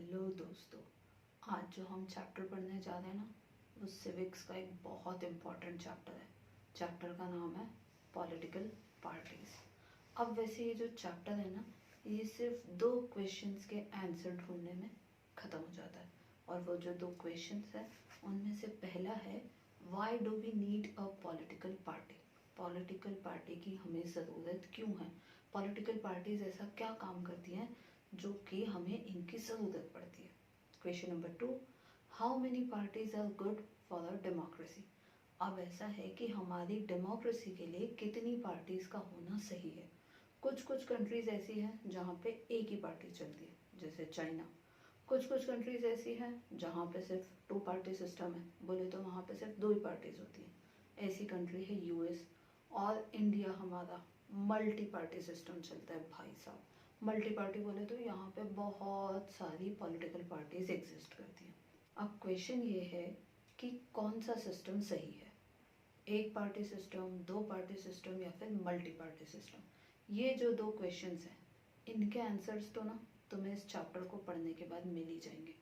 Hello दोस्तों, आज जो हम चैप्टर पढ़ने जा रहे हैं ना, वो सिविक्स का एक बहुत इम्पॉर्टेंट चैप्टर है। चैप्टर का नाम है पॉलिटिकल पार्टीज। अब वैसे ये जो चैप्टर है ना, ये सिर्फ 2 क्वेश्चंस के आंसर ढूंढने में ख़त्म हो जाता है। और वो जो 2 क्वेश्चंस है उनमें से पहला है, why do we need a political party. Political party की हमें ज़रूरत क्यों है? पॉलिटिकल पार्टीज ऐसा क्या काम करती हैं जो कि हमें इनकी ज़रूरत पड़ती है। Question number 2, how many parties are good for a democracy. अब ऐसा है कि हमारी डेमोक्रेसी के लिए कितनी पार्टीज का होना सही है। कुछ कुछ कंट्रीज ऐसी हैं जहाँ पे एक ही पार्टी चलती है, जैसे चाइना। कुछ कुछ कंट्रीज ऐसी हैं जहाँ पे सिर्फ 2 पार्टी सिस्टम है, बोले तो वहाँ पे सिर्फ 2 ही पार्टीज होती हैं। ऐसी कंट्री है यूएस। और इंडिया हमारा मल्टी पार्टी सिस्टम चलता है भाई साहब। मल्टी पार्टी बोले तो यहाँ पे बहुत सारी पॉलिटिकल पार्टीज एग्जिस्ट करती हैं। अब क्वेश्चन ये है कि कौन सा सिस्टम सही है, एक पार्टी सिस्टम, 2 पार्टी सिस्टम या फिर मल्टी पार्टी सिस्टम। ये जो 2 क्वेश्चंस हैं, इनके आंसर्स तो ना तुम्हें इस चैप्टर को पढ़ने के बाद मिल ही जाएंगे।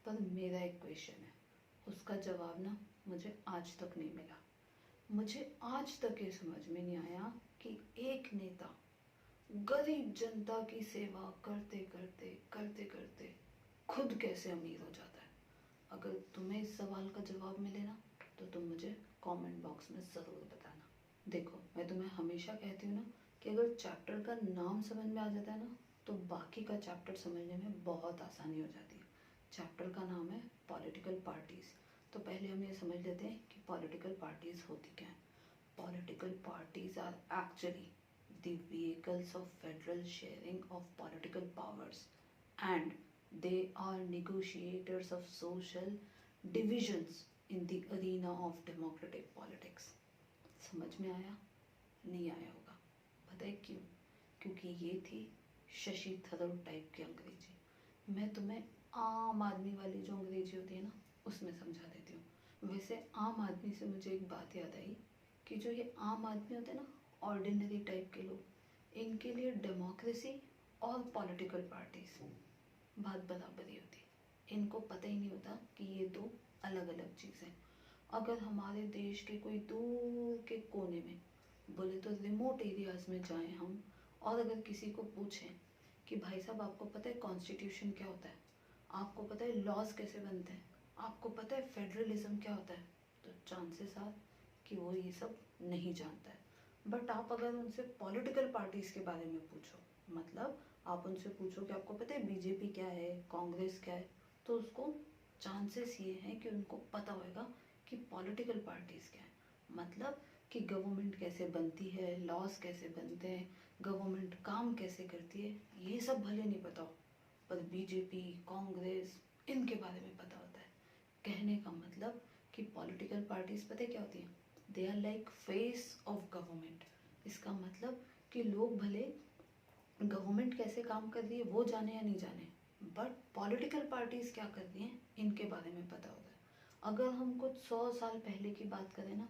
पर मेरा एक क्वेश्चन है, उसका जवाब ना मुझे आज तक नहीं मिला। मुझे आज तक ये समझ में नहीं आया कि एक नेता गरीब जनता की सेवा करते करते करते करते खुद कैसे अमीर हो जाता है। अगर तुम्हें इस सवाल का जवाब मिले ना, तो तुम मुझे कमेंट बॉक्स में ज़रूर बताना। देखो, मैं तुम्हें हमेशा कहती हूँ ना कि अगर चैप्टर का नाम समझ में आ जाता है ना, तो बाकी का चैप्टर समझने में बहुत आसानी हो जाती है। चैप्टर का नाम है पॉलिटिकल पार्टीज़। तो पहले हम ये समझ लेते हैं कि पॉलिटिकल पार्टीज़ होती क्या हैं। Political parties are actually the vehicles of federal sharing of political powers, and they are negotiators of social divisions in the arena of democratic politics. समझ में आया? नहीं आया होगा। पता है क्यों? क्योंकि ये थी शशि थरूर टाइप की अंग्रेजी। मैं तुम्हें आम आदमी वाली जो अंग्रेजी होती है ना, उसमें समझा देती हूँ। वैसे आम आदमी से मुझे एक बात याद आई कि जो ये आम आदमी होते हैं ना, ऑर्डिनरी टाइप के लोग, इनके लिए डेमोक्रेसी और पॉलिटिकल पार्टीज बात बराबर ही होती है। इनको पता ही नहीं होता कि ये 2 अलग अलग चीज़ें। अगर हमारे देश के कोई दूर के कोने में, बोले तो रिमोट एरियाज में जाएं हम, और अगर किसी को पूछें कि भाई साहब आपको पता है कॉन्स्टिट्यूशन क्या होता है, आपको पता है लॉज कैसे बनते हैं, आपको पता है फेडरलिज्म क्या होता है, तो चांसेस आर कि वो ये सब नहीं जानता है। बट आप अगर उनसे पॉलिटिकल पार्टीज के बारे में पूछो, मतलब आप उनसे पूछो कि आपको पता है बीजेपी क्या है, कांग्रेस क्या है, तो उसको चांसेस ये हैं कि उनको पता होगा कि पॉलिटिकल पार्टीज क्या है। मतलब कि गवर्नमेंट कैसे बनती है, लॉज कैसे बनते हैं, गवर्नमेंट काम कैसे करती है, ये सब भले नहीं पता हो, पर बीजेपी, कांग्रेस, इनके बारे में पता होता है। कहने का मतलब कि पॉलिटिकल पार्टीज पता है क्या होती हैं? They are like face of government. इसका मतलब कि लोग भले गवर्नमेंट कैसे काम कर रही है वो जाने या नहीं जाने, बट पॉलिटिकल पार्टीज क्या कर रही हैं इनके बारे में पता होता है। अगर हम कुछ 100 साल पहले की बात करें ना,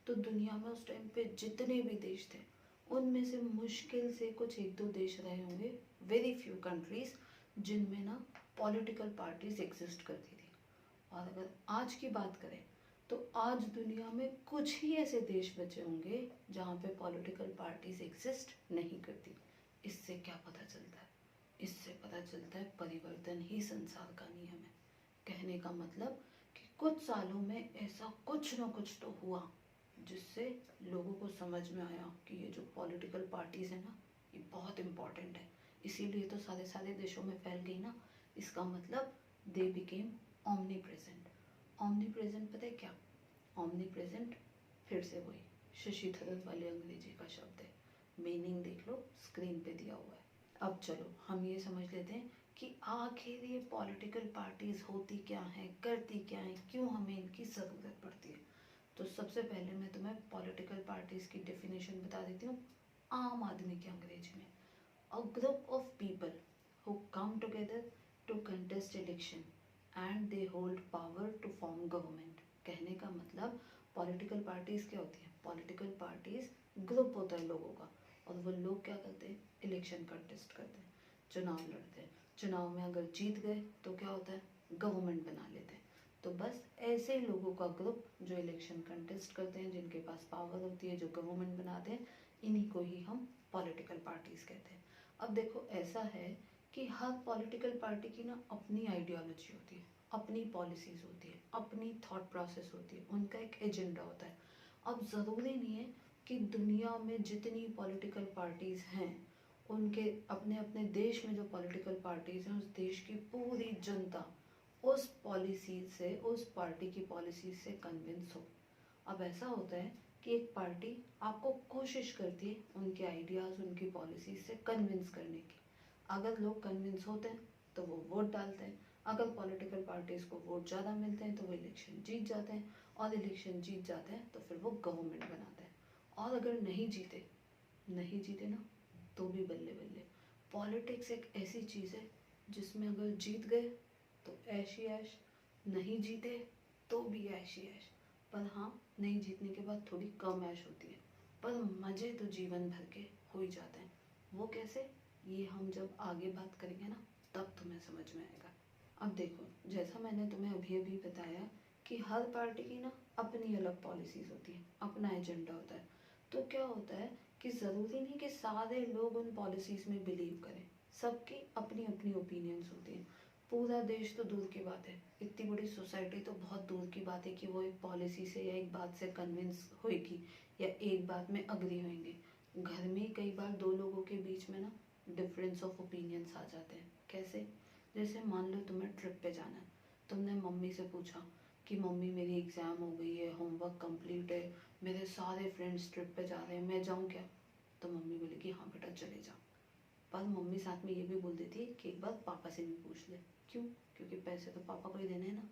तो दुनिया में उस टाइम पे जितने भी देश थे, उनमें से मुश्किल से कुछ 1-2 देश रहे होंगे, वेरी फ्यू कंट्रीज, जिनमें ना पॉलिटिकल पार्टीज एग्जिस्ट करती थी। और अगर आज की बात करें, तो आज दुनिया में कुछ ही ऐसे देश बचे होंगे जहाँ पे पॉलिटिकल पार्टीज एग्जिस्ट नहीं करती। इससे क्या पता चलता है? इससे पता चलता है परिवर्तन ही संसार का नियम है। कहने का मतलब कि कुछ सालों में ऐसा कुछ ना कुछ तो हुआ जिससे लोगों को समझ में आया कि ये जो पॉलिटिकल पार्टीज है ना, ये बहुत इम्पोर्टेंट है। इसीलिए तो सारे सारे देशों में फैल गई ना। इसका मतलब they became omni present. Omni present पता है क्या? ओमनी प्रेजेंट फिर से वही शशि थरूर वाले अंग्रेजी का शब्द है। मीनिंग देख लो, स्क्रीन पे दिया हुआ है। अब चलो हम ये समझ लेते हैं कि आखिर ये पॉलिटिकल पार्टीज होती क्या हैं, करती क्या हैं, क्यों हमें इनकी ज़रूरत पड़ती है। तो सबसे पहले मैं तुम्हें पॉलिटिकल पार्टीज की डेफिनेशन बता देती हूँ आम आदमी की अंग्रेजी में। A group of people who come together to contest election and they hold power to form government. कहने का मतलब पॉलिटिकल पार्टीज क्या होती हैं? पॉलिटिकल पार्टीज ग्रुप होता है लोगों का, और वो लोग क्या करते हैं? इलेक्शन कंटेस्ट करते हैं, चुनाव लड़ते हैं। चुनाव में अगर जीत गए तो क्या होता है, गवर्नमेंट बना लेते हैं। तो बस ऐसे लोगों का ग्रुप जो इलेक्शन कंटेस्ट करते हैं, जिनके पास पावर होती है, जो गवर्नमेंट बनाते हैं, इन्हीं को ही हम पॉलिटिकल पार्टीज कहते हैं। अब देखो ऐसा है कि हर पॉलिटिकल पार्टी की ना अपनी आइडियोलॉजी होती है, अपनी पॉलिसीज होती है, अपनी थॉट प्रोसेस होती है, उनका एक एजेंडा होता है। अब ज़रूरी नहीं है कि दुनिया में जितनी पॉलिटिकल पार्टीज हैं उनके अपने अपने देश में जो पॉलिटिकल पार्टीज हैं, उस देश की पूरी जनता उस पॉलिसी से, उस पार्टी की पॉलिसी से कन्विंस हो। अब ऐसा होता है कि एक पार्टी आपको कोशिश करती है उनके आइडियाज़, उनकी पॉलिसी से कन्विंस करने की। अगर लोग कन्विंस होते हैं तो वो वोट डालते हैं, अगर पॉलिटिकल पार्टीज़ को वोट ज़्यादा मिलते हैं तो वो इलेक्शन जीत जाते हैं, और इलेक्शन जीत जाते हैं तो फिर वो गवर्नमेंट बनाते हैं। और अगर नहीं जीते ना, तो भी बल्ले बल्ले। पॉलिटिक्स एक ऐसी चीज़ है जिसमें अगर जीत गए तो ऐशी ऐश, नहीं जीते तो भी ऐशी ऐश। पर हाँ, नहीं जीतने के बाद थोड़ी कम ऐश होती है, पर मज़े तो जीवन भर के हो ही जाते हैं। वो कैसे, ये हम जब आगे बात करेंगे ना तब तुम्हें समझ में आएगा। अब देखो, जैसा मैंने तुम्हें अभी अभी बताया कि हर पार्टी की ना अपनी अलग पॉलिसीज होती है, अपना एजेंडा होता है। तो क्या होता है कि ज़रूरी नहीं कि सारे लोग उन पॉलिसीज में बिलीव करें, सबकी अपनी अपनी ओपिनियंस होती हैं। पूरा देश तो दूर की बात है, इतनी बड़ी सोसाइटी तो बहुत दूर की बात है कि वो एक पॉलिसी से या एक बात से कन्विंस होएगी या एक बात में अग्री होंगे। घर में कई बार दो लोगों के बीच में ना डिफरेंस ऑफ ओपिनियंस आ जाते हैं। कैसे, जैसे मान लो तुम्हें ट्रिप पे जाना है, तुमने मम्मी से पूछा कि मम्मी मेरी एग्ज़ाम हो गई है, होमवर्क कंप्लीट है, मेरे सारे फ्रेंड्स ट्रिप पे जा रहे हैं, मैं जाऊँ क्या? तो मम्मी बोली कि हाँ बेटा चले जाओ। पर मम्मी साथ में ये भी बोल देती है कि एक बार पापा से भी पूछ ले। क्यों? क्योंकि पैसे तो पापा को ही देने हैं ना।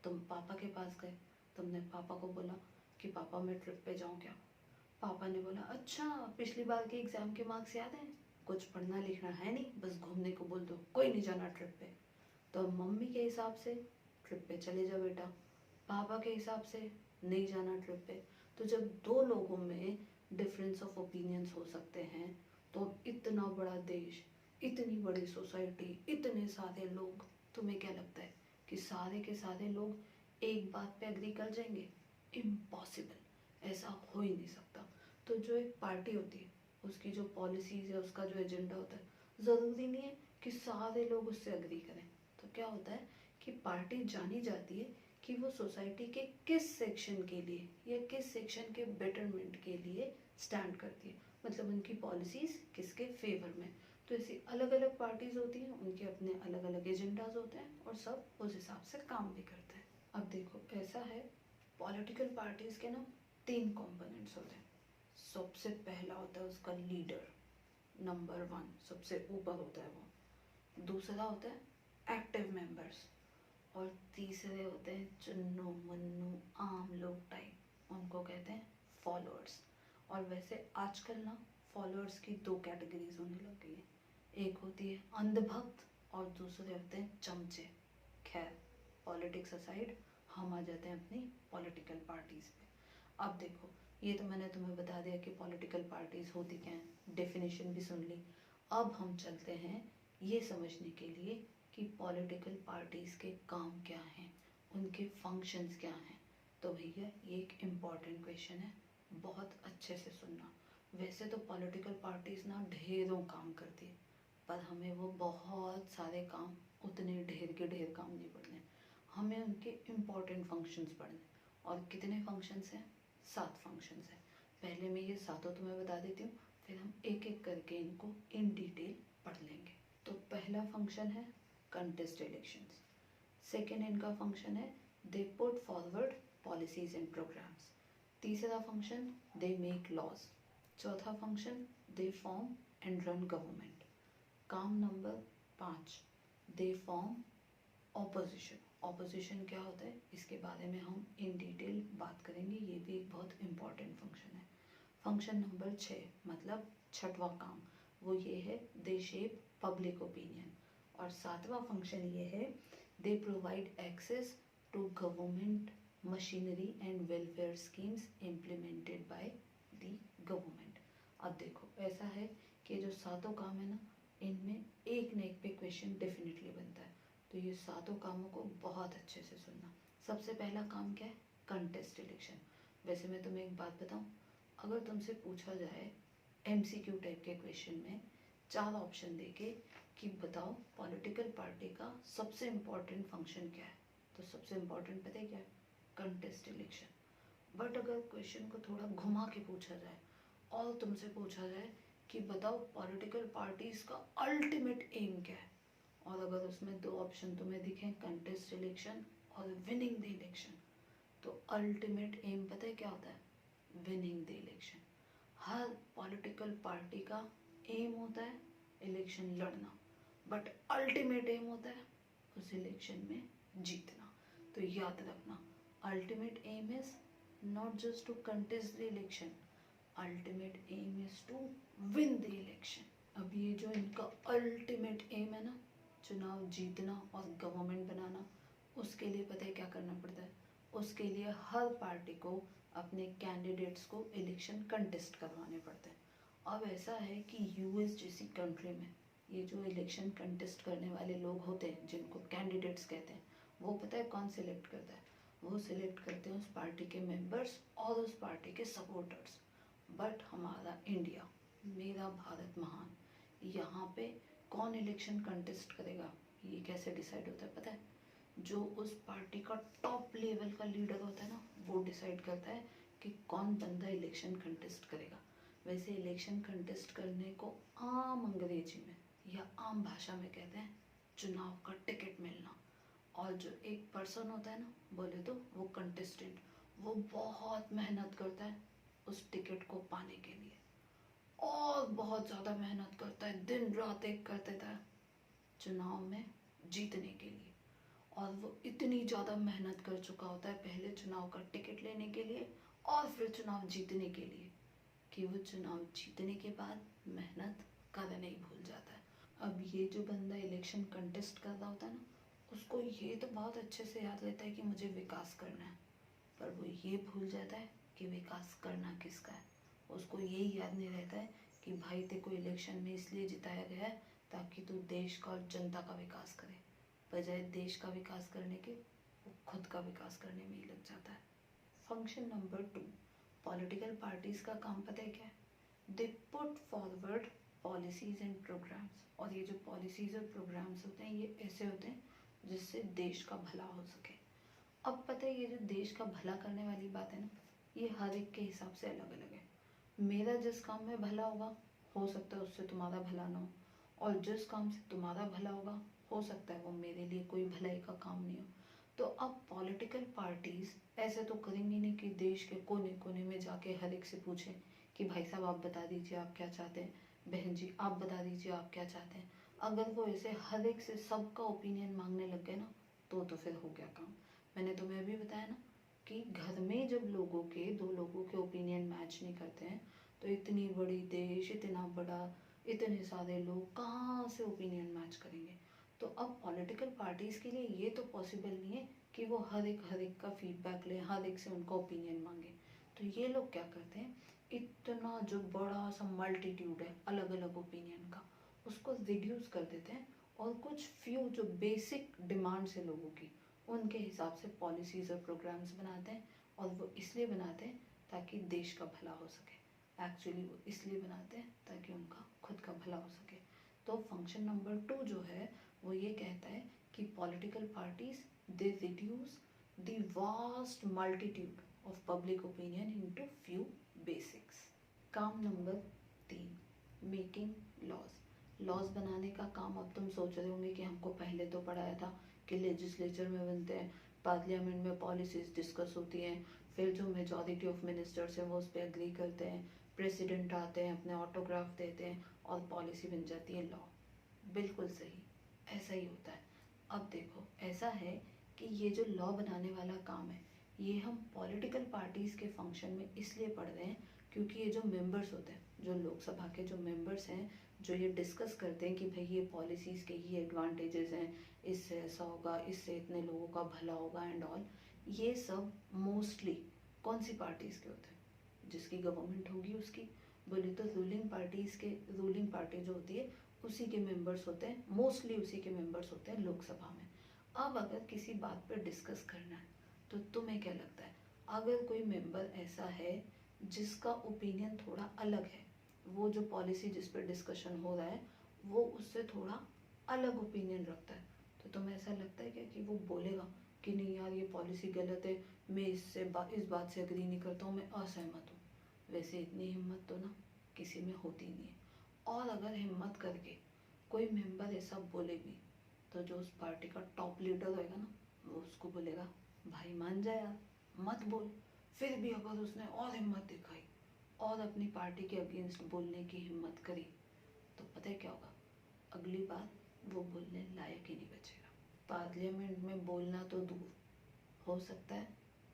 तुम पापा के पास गए, तुमने पापा को बोला कि पापा मैं ट्रिप पे जाऊँ क्या? पापा ने बोला अच्छा, पिछली बार के एग्ज़ाम के मार्क्स याद हैं? कुछ पढ़ना लिखना है नहीं, बस घूमने को बोल दो, कोई नहीं जाना ट्रिप पे। तो मम्मी के हिसाब से ट्रिप पे चले जाओ बेटा, पापा के हिसाब से नहीं जाना ट्रिप पे। तो जब दो लोगों में डिफरेंस ऑफ ओपिनियंस हो सकते हैं, तो इतना बड़ा देश, इतनी बड़ी सोसाइटी, इतने सारे लोग, तुम्हें क्या लगता है कि सारे के सारे लोग एक बात पे एग्री कर जाएंगे? इम्पॉसिबल, ऐसा हो ही नहीं सकता। तो जो एक पार्टी होती है, उसकी जो पॉलिसीज है, उसका जो एजेंडा होता है, ज़रूरी नहीं है कि सारे लोग उससे एग्री करें। तो क्या होता है कि पार्टी जानी जाती है कि वो सोसाइटी के किस सेक्शन के लिए या किस सेक्शन के बेटरमेंट के लिए स्टैंड करती है, मतलब उनकी पॉलिसीज़ किसके फेवर में। तो ऐसी अलग अलग पार्टीज होती हैं, उनके अपने अलग अलग एजेंडाज होते हैं और सब उस हिसाब से काम भी करते हैं। अब देखो ऐसा है, पॉलिटिकल पार्टीज के ना तीन कंपोनेंट्स होते हैं। सबसे पहला होता है उसका लीडर, नंबर वन, सबसे ऊपर होता है वो। दूसरा होता है एक्टिव मेंबर्स, और तीसरे होते हैं चुन्नू मुन्नू आम लोग टाइप, उनको कहते हैं फॉलोअर्स। और वैसे आजकल ना फॉलोअर्स की दो कैटेगरीज होने लग गई है, एक होती है अंधभक्त और दूसरे होते हैं चमचे। खैर, पॉलिटिक्स असाइड, हम आ जाते हैं अपनी पॉलिटिकल पार्टीज पे। अब देखो, ये तो मैंने तुम्हें बता दिया कि पॉलिटिकल पार्टीज होती क्या हैं, डेफिनेशन भी सुन ली। अब हम चलते हैं ये समझने के लिए कि पॉलिटिकल पार्टीज़ के काम क्या हैं, उनके फंक्शंस क्या हैं। तो भैया ये एक इम्पॉर्टेंट क्वेश्चन है, बहुत अच्छे से सुनना। वैसे तो पॉलिटिकल पार्टीज़ ना ढेरों काम करती है, पर हमें वो बहुत सारे काम, उतने ढेर के ढेर काम नहीं पढ़ने, हमें उनके इम्पॉर्टेंट फंक्शंस पढ़ने। और कितने फंक्शंस हैं? 7 फंक्शंस हैं। पहले मैं ये सातों तुम्हें बता देती हूँ, फिर हम एक एक करके इनको इन डिटेल पढ़ लेंगे। तो पहला फंक्शन है कंटेस्ट इलेक्शंस। सेकेंड इनका फंक्शन है they put forward policies and programmes. तीसरा फंक्शन दे मेक लॉज। चौथा function they form and run government. काम number 5, they form opposition. Opposition क्या होता है इसके बारे में हम इन डिटेल बात करेंगे, ये भी एक बहुत इंपॉर्टेंट फंक्शन है। फंक्शन नंबर 6, मतलब छठवां काम, वो ये है दे शेप पब्लिक ओपिनियन। और सातवां फंक्शन ये है they provide access to government machinery and welfare schemes implemented by the government. अब देखो ऐसा है कि जो सातों काम है ना, इनमें एक न एक पे क्वेश्चन डेफिनेटली बनता है। तो ये सातों कामों को बहुत अच्छे से सुनना। सबसे पहला काम क्या है? Contest election. वैसे मैं तुम्हें एक बात बताऊं, अगर तुमसे पूछा जाए MCQ टाइप के क्वेश्चन में 4 ऑप्शन देके कि बताओ पॉलिटिकल पार्टी का सबसे इम्पोर्टेंट फंक्शन क्या है, तो सबसे इम्पोर्टेंट पता है क्या है? Contest election. बट अगर क्वेश्चन को थोड़ा घुमा के पूछा जाए और तुमसे पूछा जाए कि बताओ पॉलिटिकल पार्टीज का अल्टीमेट एम क्या है, और अगर उसमें 2 ऑप्शन तुम्हें दिखें, कंटेस्ट इलेक्शन और विनिंग द इलेक्शन, तो अल्टीमेट एम पता है क्या होता है? Winning the election. Her political party का एम होता है इलेक्शन लड़ना, बट अल्टीमेट एम होता है उस इलेक्शन में जीतना। तो याद रखना, ultimate aim is not just to contest the election, ultimate aim is to win the election. अब ये जो इनका अल्टीमेट एम है ना, चुनाव जीतना और गवर्नमेंट बनाना, उसके लिए पता है क्या करना पड़ता है? उसके लिए हर पार्टी को अपने कैंडिडेट्स को इलेक्शन कंटेस्ट करवाने पड़ते हैं। अब ऐसा है कि US जैसी कंट्री में ये जो इलेक्शन कंटेस्ट करने वाले लोग होते हैं, जिनको कैंडिडेट्स कहते हैं, वो पता है कौन सिलेक्ट करता है? वो सिलेक्ट करते हैं उस पार्टी के मेंबर्स और उस पार्टी के सपोर्टर्स। बट हमारा इंडिया, मेरा भारत महान, यहाँ पे कौन इलेक्शन कंटेस्ट करेगा ये कैसे डिसाइड होता है पता है? जो उस पार्टी का टॉप लेवल का लीडर होता है ना, वो डिसाइड करता है कि कौन बंदा इलेक्शन कंटेस्ट करेगा। वैसे इलेक्शन कंटेस्ट करने को आम अंग्रेजी में या आम भाषा में कहते हैं चुनाव का टिकट मिलना। और जो एक पर्सन होता है ना, बोले तो वो कंटेस्टेंट, वो बहुत मेहनत करता है उस टिकट को पाने के लिए, और बहुत ज़्यादा मेहनत करता है, दिन रात एक कर देता है चुनाव में जीतने के लिए। और वो इतनी ज़्यादा मेहनत कर चुका होता है पहले चुनाव का टिकट लेने के लिए और फिर चुनाव जीतने के लिए, कि वो चुनाव जीतने के बाद मेहनत करना ही भूल जाता है। अब ये जो बंदा इलेक्शन कंटेस्ट कर रहा होता है ना, उसको ये तो बहुत अच्छे से याद रहता है कि मुझे विकास करना है, पर वो ये भूल जाता है कि विकास करना किसका है। उसको यही याद नहीं रहता है कि भाई तेरे को इलेक्शन में इसलिए जिताया गया है ताकि तू देश का और जनता का विकास करे, बजाय देश का विकास करने के वो खुद का विकास करने में ही लग जाता है। फंक्शन नंबर 2, पॉलिटिकल पार्टीज का काम पता है क्या है? They put forward policies and programmes. और ये जो पॉलिसीज और प्रोग्राम्स होते हैं ये ऐसे होते हैं जिससे देश का भला हो सके। अब पता है ये जो देश का भला करने वाली बात है ना, ये हर एक के हिसाब से अलग अलग है। मेरा जिस काम में भला होगा हो सकता है उससे तुम्हारा भला ना हो, और जिस काम से तुम्हारा भला होगा हो सकता है वो मेरे लिए कोई भलाई का काम नहीं हो। तो अब पॉलिटिकल पार्टीज ऐसे तो करेंगी नहीं कि देश के कोने कोने में जाके हर एक से पूछें कि भाई साहब आप बता दीजिए आप क्या चाहते हैं, बहन जी आप बता दीजिए आप क्या चाहते हैं। अगर वो ऐसे हर एक से सबका ओपिनियन मांगने लग गए ना, तो फिर हो गया काम। मैंने तुम्हें अभी बताया ना कि घर में जब दो लोगों के ओपिनियन मैच नहीं करते हैं, तो इतनी बड़ी देश, इतना बड़ा, इतने सारे लोग कहाँ से ओपिनियन मैच करेंगे। तो अब पॉलिटिकल पार्टीज के लिए ये तो पॉसिबल नहीं है कि वो हर एक का फीडबैक ले, हर एक से उनका ओपिनियन मांगे। तो ये लोग क्या करते हैं, इतना जो बड़ा सा मल्टीट्यूड है अलग अलग ओपिनियन का, उसको रिड्यूस कर देते हैं और कुछ फ्यू जो बेसिक डिमांड्स है लोगों की, उनके हिसाब से पॉलिसीज और प्रोग्राम्स बनाते हैं। और वो इसलिए बनाते हैं ताकि देश का भला हो सके। एक्चुअली वो इसलिए बनाते हैं ताकि उनका खुद का भला हो सके। तो फंक्शन नंबर 2 जो है वो ये कहता है कि political parties they reduce the vast multitude of public opinion into few basics. काम नंबर 3, मेकिंग लॉज। लॉज बनाने का काम, अब तुम सोच रहे होंगे कि हमको पहले तो पढ़ाया था कि लेजिस्लेचर में बनते हैं, पार्लियामेंट में पॉलिसीज डिस्कस होती हैं, फिर जो मेजॉरिटी ऑफ मिनिस्टर्स हैं वो उस पर एग्री करते हैं, प्रेसिडेंट आते हैं अपने ऑटोग्राफ देते हैं और पॉलिसी बन जाती है लॉ। बिल्कुल सही, ऐसा ही होता है। अब देखो ऐसा है कि ये जो लॉ बनाने वाला काम है ये हम पॉलिटिकल पार्टीज़ के फंक्शन में इसलिए पढ़ रहे हैं क्योंकि ये जो मेंबर्स होते हैं, जो लोकसभा के जो मेंबर्स हैं, जो ये डिस्कस करते हैं कि भाई ये पॉलिसीज़ के ये एडवांटेजेस हैं, इससे ऐसा होगा, इससे इतने लोगों का भला होगा एंड ऑल, ये सब मोस्टली कौन सी पार्टीज़ के होते हैं? जिसकी गवर्नमेंट होगी उसकी। बोले तो रूलिंग पार्टी जो होती है उसी के मेंबर्स होते हैं, मोस्टली उसी के मेंबर्स होते हैं लोकसभा में। अब अगर किसी बात पर डिस्कस करना है तो तुम्हें क्या लगता है, अगर कोई मेंबर ऐसा है जिसका ओपिनियन थोड़ा अलग है, वो जो पॉलिसी जिस पर डिस्कशन हो रहा है वो उससे थोड़ा अलग ओपिनियन रखता है, तो तुम्हें ऐसा लगता है क्या कि वो बोलेगा कि नहीं यार ये पॉलिसी गलत है, मैं इस बात से अग्री नहीं करता हूँ, मैं असहमत हूँ। वैसे इतनी हिम्मत तो ना किसी में होती नहीं है। और अगर हिम्मत करके कोई मेंबर ऐसा बोले भी तो जो उस पार्टी का टॉप लीडर होएगा ना, वो उसको बोलेगा भाई मान जा यार, मत बोल। फिर भी अगर उसने और हिम्मत दिखाई और अपनी पार्टी के अगेंस्ट बोलने की हिम्मत करी तो पता है क्या होगा, अगली बार वो बोलने लायक ही नहीं बचेगा। पार्लियामेंट में बोलना तो दूर, हो सकता है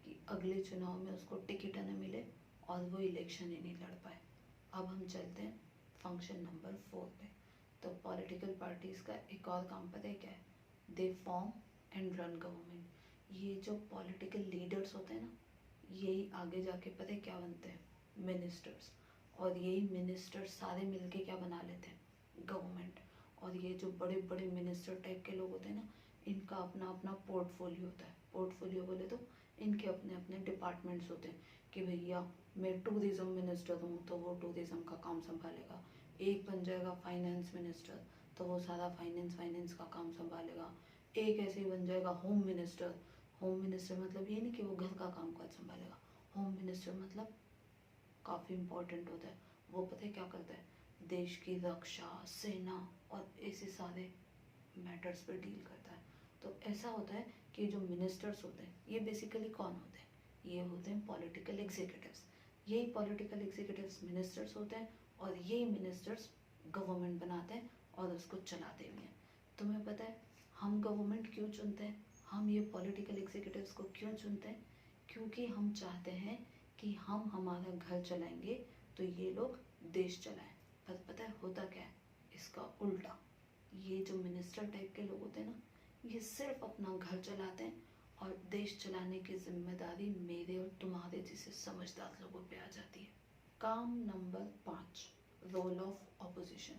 कि अगले चुनाव में उसको टिकट न मिले और वो इलेक्शन ही नहीं लड़ पाए। अब हम चलते हैं फंक्शन नंबर 4 पे। तो पॉलिटिकल पार्टीज़ का एक और काम पता है क्या है, दे फॉर्म एंड रन गवर्नमेंट। ये जो पॉलिटिकल लीडर्स होते हैं ना, यही आगे जाके पता है क्या बनते हैं, मिनिस्टर्स। और यही मिनिस्टर्स सारे मिलके क्या बना लेते हैं, गवर्नमेंट। और ये जो बड़े बड़े मिनिस्टर टाइप के लोग होते हैं ना, इनका अपना अपना पोर्टफोलियो होता है। पोर्टफोलियो बोले तो इनके अपने अपने डिपार्टमेंट्स होते हैं कि भैया मैं टूरिज्म मिनिस्टर हूँ तो वो टूरिज्म का काम संभालेगा। एक बन जाएगा फाइनेंस मिनिस्टर तो वो सारा फाइनेंस का काम संभालेगा। एक ऐसे ही बन जाएगा होम मिनिस्टर। होम मिनिस्टर मतलब ये नहीं कि वो घर का काम काज संभालेगा, होम मिनिस्टर मतलब काफ़ी इम्पोर्टेंट होता है। वो पता है क्या करता है, देश की रक्षा, सेना और ऐसे सारे मैटर्स पर डील करता है। तो ऐसा होता है कि जो मिनिस्टर्स होते हैं ये बेसिकली कौन होते हैं, ये होते हैं पॉलिटिकल एग्जीक्यूटिव्स। यही पॉलिटिकल एग्जीक्यूटिव्स मिनिस्टर्स होते हैं और यही मिनिस्टर्स गवर्नमेंट बनाते हैं और उसको चलाते भी हैं। तुम्हें पता है हम गवर्नमेंट क्यों चुनते हैं, हम ये पॉलिटिकल एग्जीक्यूटिव्स को क्यों चुनते हैं, क्योंकि हम चाहते हैं कि हम हमारा घर चलाएंगे तो ये लोग देश चलाएं। पर पता है होता क्या है, इसका उल्टा। ये जो मिनिस्टर टाइप के लोग होते हैं ना, ये सिर्फ अपना घर चलाते हैं और देश चलाने की जिम्मेदारी मेरे और तुम्हारे जैसे समझदार लोगों पे आ जाती है। काम नंबर 5, रोल ऑफ ऑपोजिशन।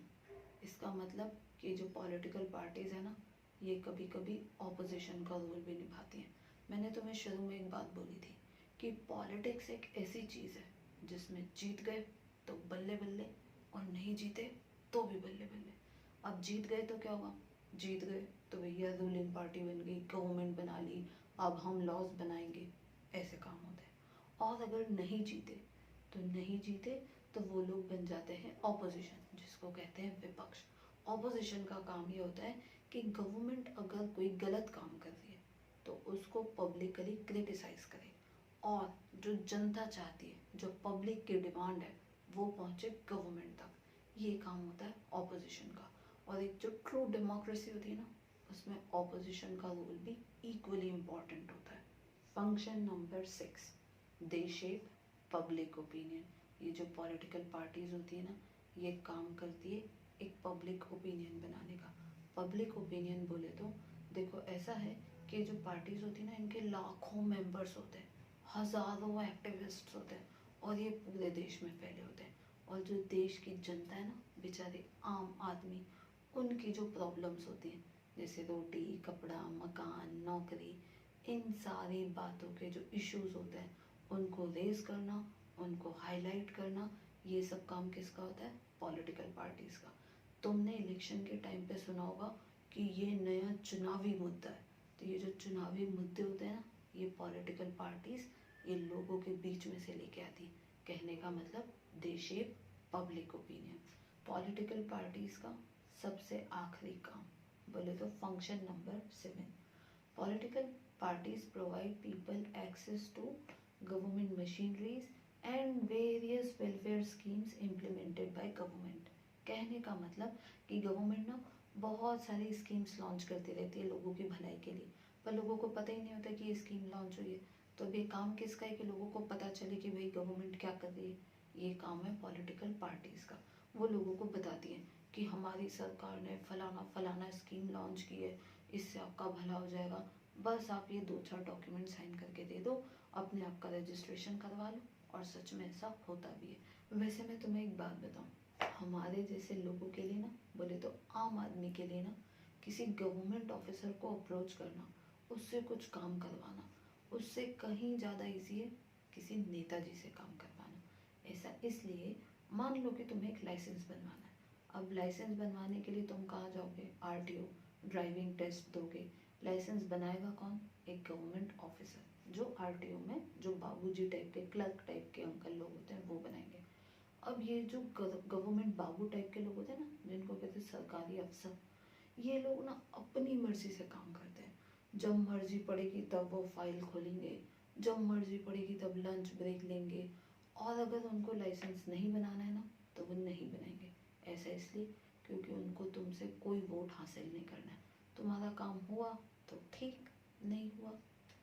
इसका मतलब कि जो पॉलिटिकल पार्टीज है ना, ये कभी कभी ऑपोजिशन का रोल भी निभाती हैं। मैंने तुम्हें शुरू में एक बात बोली थी कि पॉलिटिक्स एक ऐसी चीज़ है जिसमें जीत गए तो बल्ले बल्ले और नहीं जीते तो भी बल्ले बल्ले। अब जीत गए तो क्या हुआ, जीत गए तो भैया रूलिंग पार्टी बन गई, गवर्नमेंट बना ली, अब हम लॉज बनाएंगे, ऐसे काम होते हैं। और अगर नहीं जीते तो वो लोग बन जाते हैं ऑपोजिशन, जिसको कहते हैं विपक्ष। ऑपोजिशन का काम ये होता है कि गवर्नमेंट अगर कोई गलत काम कर रही है तो उसको पब्लिकली क्रिटिसाइज करे और जो जनता चाहती है, जो पब्लिक की डिमांड है, वो पहुंचे गवर्नमेंट तक। ये काम होता है ऑपोजिशन का। और एक जो ट्रू डेमोक्रेसी होती है ना, उसमें ऑपोजिशन का रोल भी इक्वली इम्पॉर्टेंट होता है। फंक्शन नंबर 6, दे शेप पब्लिक ओपिनियन। ये जो पॉलिटिकल पार्टीज होती है ना, ये काम करती है एक पब्लिक ओपिनियन बनाने का। पब्लिक ओपिनियन बोले तो देखो ऐसा है कि जो पार्टीज होती है ना, इनके लाखों मेंबर्स होते हैं, हजारों एक्टिविस्ट होते हैं और ये पूरे देश में फैले होते हैं। और जो देश की जनता है ना, बेचारे आम आदमी, उनकी जो प्रॉब्लम्स होती हैं जैसे रोटी, कपड़ा, मकान, नौकरी, इन सारी बातों के जो इश्यूज होते हैं उनको रेज करना, उनको हाईलाइट करना, ये सब काम किसका होता है, पॉलिटिकल पार्टीज का। तुमने इलेक्शन के टाइम पे सुना होगा कि ये नया चुनावी मुद्दा है, तो ये जो चुनावी मुद्दे होते हैं ना, ये पॉलिटिकल पार्टीज ये लोगों के बीच में से लेके आती। कहने का मतलब they shape public opinion. Political parties का सबसे आखिरी काम बोले तो function number 7, political parties provide people access to government machineries and various welfare schemes implemented by government. कहने का मतलब कि गवर्नमेंट ना बहुत सारी स्कीम्स लॉन्च करती रहती है लोगों की भलाई के लिए, पर लोगों को पता ही नहीं होता कि ये स्कीम लॉन्च हुई है। तो अब ये काम किसका है कि लोगों को पता चले कि भाई गवर्नमेंट क्या कर रही है। ये काम है पॉलिटिकल पार्टीज का। वो लोगों को बताती हैं कि हमारी सरकार ने फलाना फलाना स्कीम लॉन्च की है, इससे आपका भला हो जाएगा, बस आप ये 2-4 डॉक्यूमेंट साइन करके दे दो, अपने आप का रजिस्ट्रेशन करवा लो। और सच में ऐसा होता भी है। वैसे मैं तुम्हें एक बात बताऊँ, हमारे जैसे लोगों के लिए ना, बोले तो आम आदमी के लिए ना, किसी गवर्नमेंट ऑफिसर को अप्रोच करना, उससे कुछ काम करवाना, उससे कहीं ज़्यादा इजी है किसी नेताजी से काम करवाना। ऐसा इसलिए, मान लो कि तुम्हें एक लाइसेंस बनवाना है। अब लाइसेंस बनवाने के लिए तुम कहाँ जाओगे? आरटीओ, ड्राइविंग टेस्ट दोगे। लाइसेंस बनाएगा कौन? एक गवर्नमेंट ऑफिसर, जो आरटीओ में जो बाबूजी टाइप के, क्लर्क टाइप के अंकल लोग होते हैं, वो बनाएंगे। अब ये जो गवर्नमेंट बाबू टाइप के लोग होते हैं ना, जिनको कहते हैं सरकारी अफसर, ये लोग ना अपनी मर्जी से काम करते हैं। जब मर्जी पड़ेगी तब वो फाइल खोलेंगे, जब मर्जी पड़ेगी तब लंच ब्रेक लेंगे, और अगर उनको लाइसेंस नहीं बनाना है ना, तो वो नहीं बनाएंगे। ऐसा इसलिए क्योंकि उनको तुमसे कोई वोट हासिल नहीं करना है। तुम्हारा काम हुआ तो ठीक, नहीं हुआ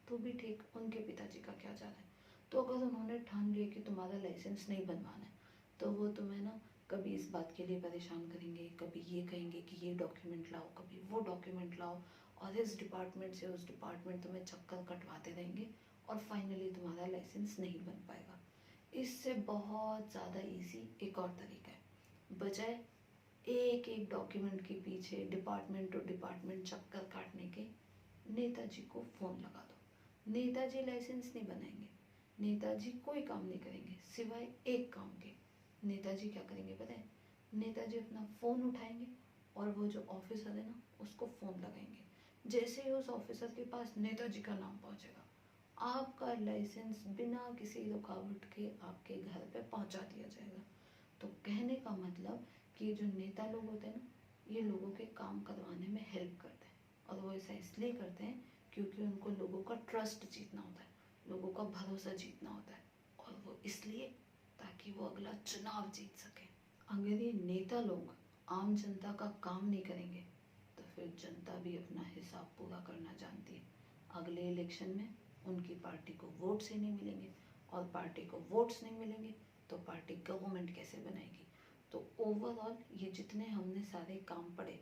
तो भी ठीक, उनके पिताजी का क्या जा रहा है। तो अगर उन्होंने ठान लिया कि तुम्हारा लाइसेंस नहीं बनवाना है, तो वो तुम्हें ना कभी इस बात के लिए परेशान करेंगे, कभी ये कहेंगे कि ये डॉक्यूमेंट लाओ, कभी वो डॉक्यूमेंट लाओ, और इस डिपार्टमेंट से उस डिपार्टमेंट तुम्हें चक्कर कटवाते रहेंगे, और फाइनली तुम्हारा लाइसेंस नहीं बन पाएगा। इससे बहुत ज़्यादा इजी एक और तरीका है। बजाय एक एक डॉक्यूमेंट के पीछे डिपार्टमेंट टू डिपार्टमेंट चक्कर काटने के, नेताजी को फ़ोन लगा दो। नेताजी लाइसेंस नहीं बनाएंगे, नेताजी कोई काम नहीं करेंगे सिवाय एक काम के। नेताजी क्या करेंगे पता है? नेताजी अपना फ़ोन उठाएंगे और वो जो ऑफिसर है ना, उसको फ़ोन लगाएंगे। जैसे ही उस ऑफिसर के पास नेताजी का नाम पहुंचेगा, आपका लाइसेंस बिना किसी रुकावट के आपके घर पे पहुंचा दिया जाएगा। तो कहने का मतलब कि जो नेता लोग होते हैं ना, ये लोगों के काम करवाने में हेल्प करते हैं, और वो ऐसा इसलिए करते हैं क्योंकि उनको लोगों का ट्रस्ट जीतना होता है, लोगों का भरोसा जीतना होता है, और वो इसलिए ताकि वो अगला चुनाव जीत सके। अगर ये नेता लोग आम जनता का काम नहीं करेंगे, तो फिर जनता भी अपना हिसाब पूरा करना जानती है। अगले इलेक्शन में उनकी पार्टी को वोट्स ही नहीं मिलेंगे, और पार्टी को वोट्स नहीं मिलेंगे तो पार्टी गवर्नमेंट कैसे बनाएगी। तो ओवरऑल ये जितने हमने सारे काम पढ़े,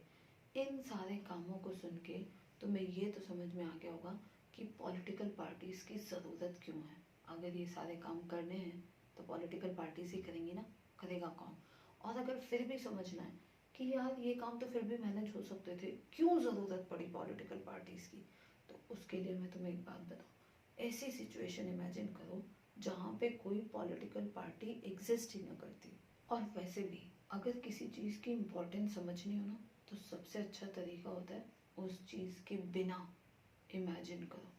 इन सारे कामों को सुन के तुम्हें ये तो समझ में आ गया होगा कि पॉलिटिकल पार्टीज की ज़रूरत क्यों है। अगर ये सारे काम करने हैं तो पॉलिटिकल पार्टीज ही करेंगी ना, करेगा कौन? और अगर फिर भी समझना है कि यार ये काम तो फिर भी मैनेज हो सकते थे, क्यों ज़रूरत पड़ी पॉलिटिकल पार्टीज की, तो उसके लिए मैं तुम्हें एक बात बताऊँ। ऐसी सिचुएशन इमेजिन करो जहाँ पे कोई पॉलिटिकल पार्टी एग्जिस्ट ही ना करती। और वैसे भी अगर किसी चीज़ की इम्पोर्टेंस समझनी हो ना, तो सबसे अच्छा तरीका होता है उस चीज़ के बिना इमेजिन करो,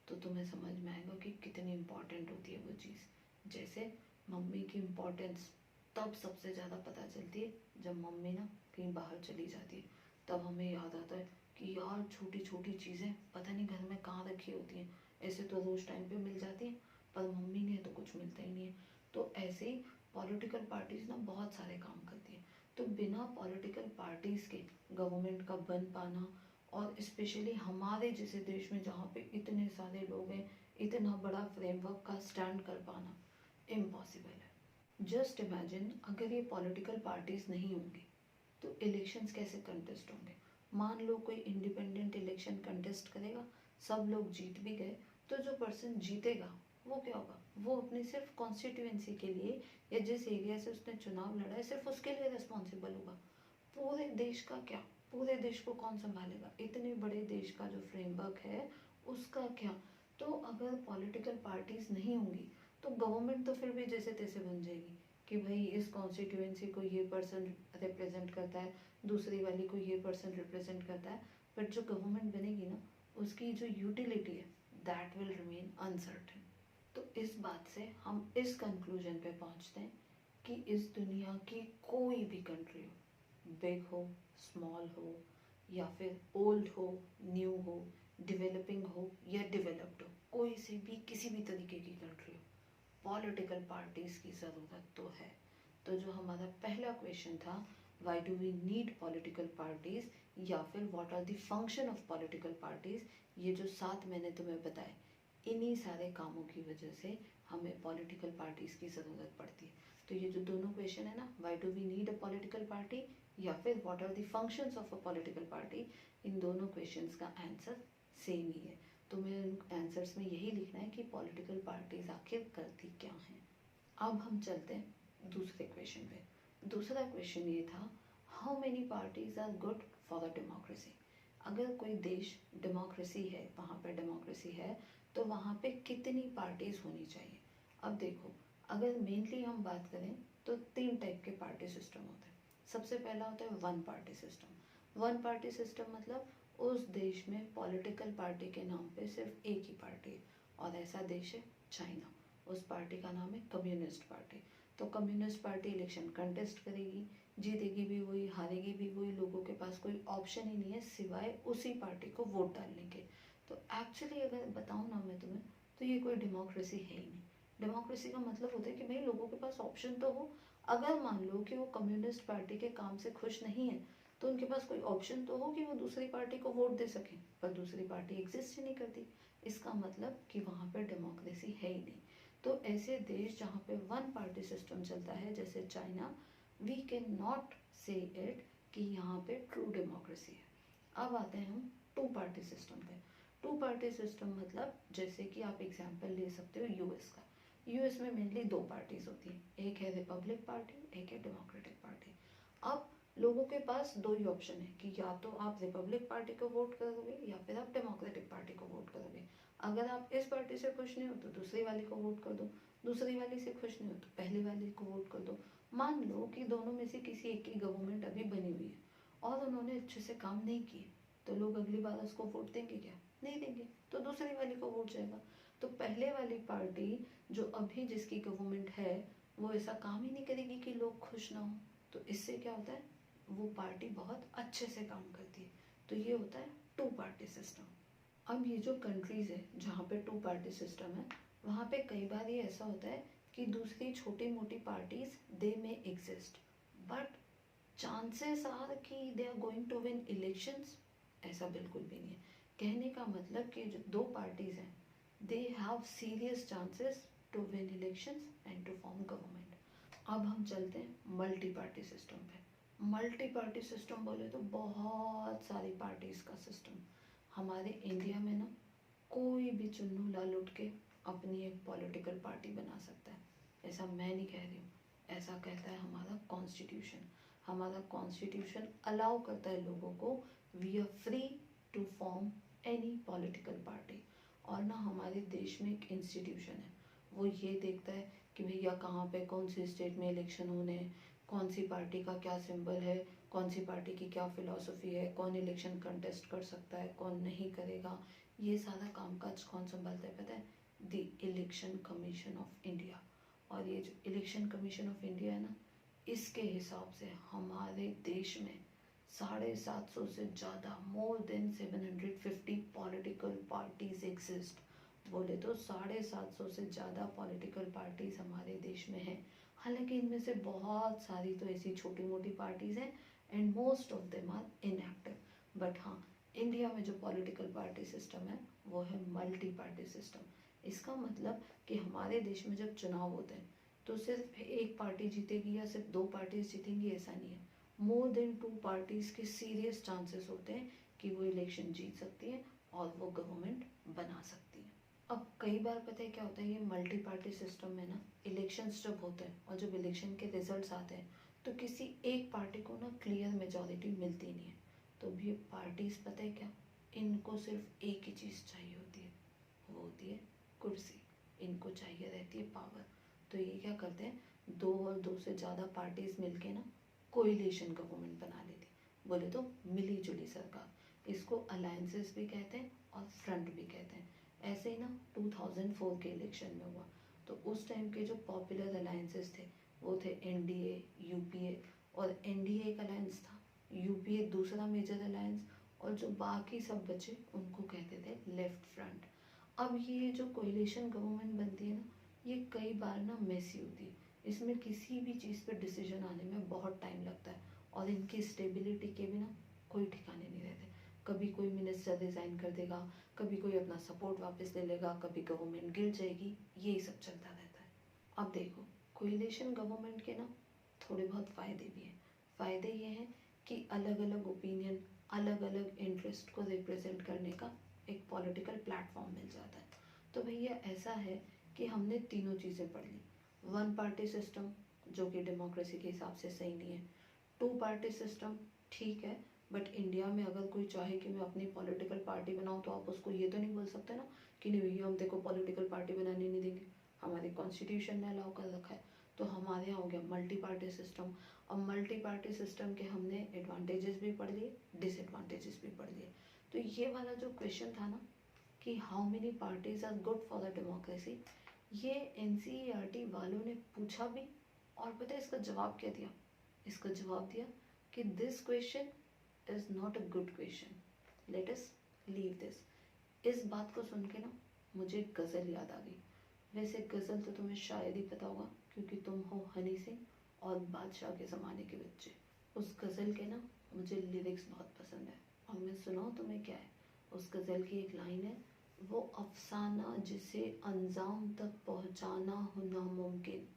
तो तुम्हें समझ में आएगा कि कितनी इम्पोर्टेंट होती है वो चीज़। जैसे मम्मी की इम्पोर्टेंस तब सबसे ज़्यादा पता चलती है जब मम्मी ना कहीं बाहर चली जाती है, तब हमें याद आता है कि यार छोटी छोटी चीज़ें पता नहीं घर में कहाँ रखी होती हैं। ऐसे तो रोज़ टाइम पे मिल जाती हैं, पर मम्मी नहीं है तो कुछ मिलता ही नहीं है। तो ऐसे ही पॉलिटिकल पार्टीज ना बहुत सारे काम करती हैं। तो बिना पॉलिटिकल पार्टीज के गवर्नमेंट का बन पाना, और स्पेशली हमारे जैसे देश में जहाँ पे इतने सारे लोग हैं, इतना बड़ा फ्रेमवर्क का स्टैंड कर पाना इम्पॉसिबल है। जस्ट इमेजिन अगर ये पॉलिटिकल पार्टीज नहीं होंगी तो इलेक्शंस कैसे कंटेस्ट होंगे। मान लो कोई इंडिपेंडेंट इलेक्शन कंटेस्ट करेगा, सब लोग जीत भी गए, तो जो पर्सन जीतेगा वो क्या होगा? वो अपनी सिर्फ कॉन्स्टिट्यूएंसी के लिए, या जिस एरिया से उसने चुनाव लड़ा है सिर्फ उसके लिए रिस्पॉन्सिबल होगा। पूरे देश का क्या? पूरे देश को कौन संभालेगा? इतने बड़े देश का जो फ्रेमवर्क है उसका क्या? तो अगर पॉलिटिकल पार्टीज नहीं होंगी तो गवर्नमेंट तो फिर भी जैसे तैसे बन जाएगी कि भाई इस कॉन्स्टिट्यूएंसी को ये पर्सन रिप्रेजेंट करता है, दूसरी वाली को ये पर्सन रिप्रेजेंट करता है, बट जो गवर्नमेंट बनेगी ना, उसकी जो यूटिलिटी है दैट विल रिमेन अनसर्टेन। तो इस बात से हम इस कंक्लूजन पे पहुंचते हैं कि इस दुनिया की कोई भी कंट्री हो, बिग हो, स्मॉल हो, या फिर ओल्ड हो, न्यू हो, डेवलपिंग हो या डेवलप्ड हो, कोई से भी किसी भी तरीके की कंट्री हो, पॉलिटिकल पार्टीज की ज़रूरत तो है। तो जो हमारा पहला क्वेश्चन था, why do we need political parties, या फिर what are the function of political parties, ये जो 7 मैंने तुम्हें बताए, इन्हीं सारे कामों की वजह से हमें पॉलिटिकल पार्टीज की ज़रूरत पड़ती है। तो ये जो दोनों क्वेश्चन है ना, why do we need a political party या फिर what are the functions of a political party, इन दोनों क्वेश्चंस का आंसर सेम ही है। तो मेरे आंसर्स में यही लिखना है कि पॉलिटिकल पार्टीज आखिर करती क्या हैं। अब हम चलते हैं दूसरे क्वेश्चन पे। दूसरा क्वेश्चन ये था, how many parties are good for the democracy. अगर कोई देश डेमोक्रेसी है, वहाँ पे डेमोक्रेसी है, तो वहाँ पे कितनी पार्टीज होनी चाहिए। अब देखो, अगर मेनली हम बात करें तो 3 टाइप के पार्टी सिस्टम होते हैं। सबसे पहला होता है one party system. One party system मतलब उस देश में पॉलिटिकल पार्टी के नाम पे सिर्फ एक ही पार्टी है, और ऐसा देश है चाइना। उस पार्टी का नाम है कम्युनिस्ट पार्टी। तो कम्युनिस्ट पार्टी इलेक्शन कंटेस्ट करेगी, जीतेगी भी वही, हारेगी भी वही, लोगों के पास कोई ऑप्शन ही नहीं है सिवाय उसी पार्टी को वोट डालने के। तो एक्चुअली अगर बताऊँ ना मैं तुम्हें, तो ये कोई डेमोक्रेसी है ही नहीं। डेमोक्रेसी का मतलब होता है कि भाई लोगों के पास ऑप्शन तो हो। अगर मान लो कि वो कम्युनिस्ट पार्टी के काम से खुश नहीं है, तो उनके पास कोई ऑप्शन तो हो कि वो दूसरी पार्टी को वोट दे सकें, पर दूसरी पार्टी एग्जिस्ट ही नहीं करती। इसका मतलब कि वहाँ पे डेमोक्रेसी है ही नहीं। तो ऐसे देश जहाँ पे वन पार्टी सिस्टम चलता है, जैसे चाइना, वी कैन नॉट से इट कि यहाँ पे ट्रू डेमोक्रेसी है। अब आते हैं हम टू पार्टी सिस्टम पे। टू पार्टी सिस्टम मतलब जैसे कि आप एग्जांपल ले सकते हो यूएस का। यूएस में मेनली 2 पार्टीज होती हैं, एक है रिपब्लिक पार्टी, एक है डेमोक्रेटिक पार्टी। अब लोगों के पास 2 ही ऑप्शन है कि या तो आप रिपब्लिक पार्टी को वोट करोगे या फिर आप डेमोक्रेटिक पार्टी को वोट करोगे। अगर आप इस पार्टी से खुश नहीं हो तो दूसरी वाली को वोट कर दो, दूसरी वाली से खुश नहीं हो तो पहली वाली को वोट कर दो। मान लो कि दोनों में से किसी एक की गवर्नमेंट अभी बनी हुई है और उन्होंने अच्छे से काम नहीं किए, तो लोग अगली बार उसको वोट देंगे क्या? नहीं देंगे, तो दूसरी वाली को वोट जाएगा। तो पहले वाली पार्टी जो अभी जिसकी गवर्नमेंट है, वो ऐसा काम ही नहीं करेगी कि लोग खुश ना हो। तो इससे क्या होता है, वो पार्टी बहुत अच्छे से काम करती है। तो ये होता है टू पार्टी सिस्टम। अब ये जो कंट्रीज है जहाँ पे टू पार्टी सिस्टम है, वहाँ पे कई बार ये ऐसा होता है कि दूसरी छोटी मोटी पार्टीज दे में एग्जिस्ट, बट चांसेस आर कि they are going to win elections, ऐसा बिल्कुल भी नहीं है। कहने का मतलब कि जो 2 पार्टीज हैं, they have serious chances to win elections and to form government. अब हम चलते हैं मल्टी पार्टी सिस्टम पे। मल्टी पार्टी सिस्टम बोले तो बहुत सारी पार्टीज का सिस्टम। हमारे इंडिया में ना कोई भी चुन्नू लाल उठ के अपनी एक पॉलिटिकल पार्टी बना सकता है। ऐसा मैं नहीं कह रही हूँ, ऐसा कहता है हमारा कॉन्स्टिट्यूशन। हमारा कॉन्स्टिट्यूशन अलाउ करता है लोगों को, we are free to form any political party. और ना हमारे देश में एक इंस्टीट्यूशन है, वो ये देखता है कि भैया कहाँ पे कौन सी स्टेट में इलेक्शन होने हैं, कौन सी पार्टी का क्या सिंबल है, कौन सी पार्टी की क्या फिलॉसफी है, कौन इलेक्शन कंटेस्ट कर सकता है, कौन नहीं करेगा। ये सारा कामकाज कौन संभालता है पता है? The election commission of India. और ये जो इलेक्शन कमीशन ऑफ इंडिया है ना, इसके हिसाब से हमारे देश में 750 से ज़्यादा, more than 750 political parties exist. बोले तो 750 से ज़्यादा पॉलिटिकल पार्टीज हमारे देश में हैं। हालांकि इनमें से बहुत सारी तो ऐसी छोटी मोटी पार्टीज हैं and most of them are inactive. But हाँ, इंडिया में जो पॉलिटिकल पार्टी सिस्टम है वो है मल्टी पार्टी सिस्टम। इसका मतलब कि हमारे देश में जब चुनाव होते हैं तो सिर्फ एक पार्टी जीतेगी या सिर्फ 2 पार्टीज जीतेंगी, ऐसा नहीं है। मोर देन 2 पार्टीज के सीरियस चांसेस होते हैं कि वो इलेक्शन जीत सकती है और वो गवर्नमेंट बना सकती है। अब कई बार पता है क्या होता है, ये मल्टी पार्टी सिस्टम में ना इलेक्शंस जब होते हैं और जब इलेक्शन के रिजल्ट्स आते हैं तो किसी एक पार्टी को ना क्लियर मेजॉरिटी मिलती नहीं है। तो ये पार्टीज पता है क्या, इनको सिर्फ एक ही चीज़ चाहिए होती है, वो होती है कुर्सी। इनको चाहिए रहती है पावर। तो ये क्या करते हैं, 2 और 2 से ज़्यादा पार्टीज मिलके ना कोएलिशन गवर्नमेंट बना लेती, बोले तो मिली जुली सरकार। इसको अलायंसेस भी कहते हैं और फ्रंट भी कहते हैं। ऐसे ही ना 2004 के इलेक्शन में हुआ, तो उस टाइम के जो पॉपुलर अलायंसेस थे वो थे एनडीए, यूपीए, और एनडीए एक अलायंस था, यूपीए दूसरा मेजर अलायंस, और जो बाकी सब बचे उनको कहते थे लेफ्ट फ्रंट। अब ये जो कोएलिशन गवर्नमेंट बनती है ना, ये कई बार ना मेसी होती है। इसमें किसी भी चीज़ पे डिसीजन आने में बहुत टाइम लगता है और इनकी स्टेबिलिटी के भी ना कोई ठिकाने नहीं रहते। कभी कोई मिनिस्टर रिजाइन कर देगा, कभी कोई अपना सपोर्ट वापस ले लेगा, कभी गवर्नमेंट गिर जाएगी, यही सब चलता रहता है। अब देखो, कोएलिशन गवर्नमेंट के ना थोड़े बहुत फ़ायदे भी हैं। फ़ायदे ये हैं कि अलग अलग ओपिनियन, अलग अलग इंटरेस्ट को रिप्रेजेंट करने का एक पॉलिटिकल प्लेटफॉर्म मिल जाता है। तो भैया ऐसा है कि हमने तीनों चीज़ें पढ़ ली, वन पार्टी सिस्टम, जो कि डेमोक्रेसी के हिसाब से सही नहीं है। 2 पार्टी सिस्टम ठीक है, बट इंडिया में अगर कोई चाहे कि मैं अपनी पॉलिटिकल पार्टी बनाऊँ तो आप उसको ये तो नहीं बोल सकते ना कि नहीं भैया हम देखो पॉलिटिकल पार्टी बनाने नहीं देंगे, हमारी कॉन्स्टिट्यूशन ने अलाउ कर रखा है। तो हमारे यहाँ हो गया मल्टी पार्टी सिस्टम। अब मल्टी पार्टी सिस्टम के हमने एडवांटेजेस भी पढ़ लिए, डिसएडवांटेजेस भी पढ़ लिए। तो ये वाला जो क्वेश्चन था ना कि how many parties are good for the democracy, ये एनसीईआरटी वालों ने पूछा भी, और पता है इसका जवाब क्या दिया? इसका जवाब दिया कि this question is not a good question, let us leave this. इस बात को सुन के ना मुझे एक गज़ल याद आ गई। वैसे गज़ल तो तुम्हें शायद ही पता होगा क्योंकि तुम हो हनी सिंह और बादशाह के ज़माने के बच्चे। उस गज़ल के ना मुझे लिरिक्स बहुत पसंद है, और मैं सुनाऊँ तुम्हें क्या है। उस गज़ल की एक लाइन है, वो अफसाना जिसे अंजाम तक पहुंचाना हो नामुमकिन,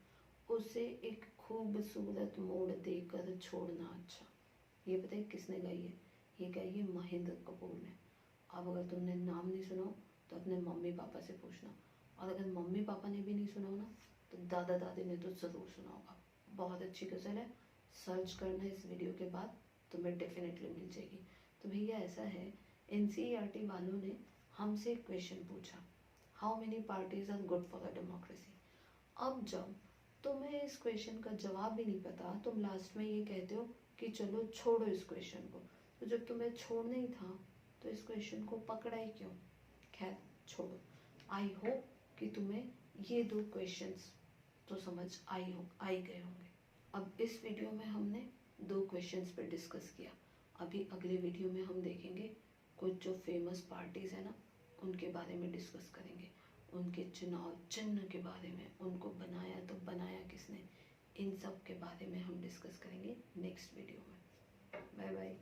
उसे एक खूबसूरत मोड़ देकर छोड़ना अच्छा। ये पता है किसने गाई है? ये गाई है महेंद्र कपूर ने। अब अगर तुमने नाम नहीं सुना हो तो अपने मम्मी पापा से पूछना, और अगर मम्मी पापा ने भी नहीं सुना हो ना तो दादा दादी ने तो ज़रूर सुना होगा। बहुत अच्छी गज़ल है, सर्च करना इस वीडियो के बाद, तुम्हें डेफिनेटली मिल जाएगी। तो भैया ऐसा है, एनसीईआरटी वालों ने हमसे एक क्वेश्चन पूछा, how many parties are good for the democracy. अब जब तुम्हें इस क्वेश्चन का जवाब भी नहीं पता, तुम लास्ट में ये कहते हो कि चलो छोड़ो इस क्वेश्चन को। तो जब तुम्हें छोड़ना ही था तो इस क्वेश्चन को पकड़ा ही क्यों? खैर छोड़ो। आई होप कि तुम्हें ये 2 क्वेश्चंस तो समझ आई गए होंगे। अब इस वीडियो में हमने 2 क्वेश्चंस पे डिस्कस किया। अभी अगले वीडियो में हम देखेंगे कुछ जो फेमस पार्टीज़ है ना उनके बारे में डिस्कस करेंगे, उनके चुनाव चिन्ह के बारे में, उनको बनाया तो बनाया किसने, इन सब के बारे में हम डिस्कस करेंगे नेक्स्ट वीडियो में। Bye bye.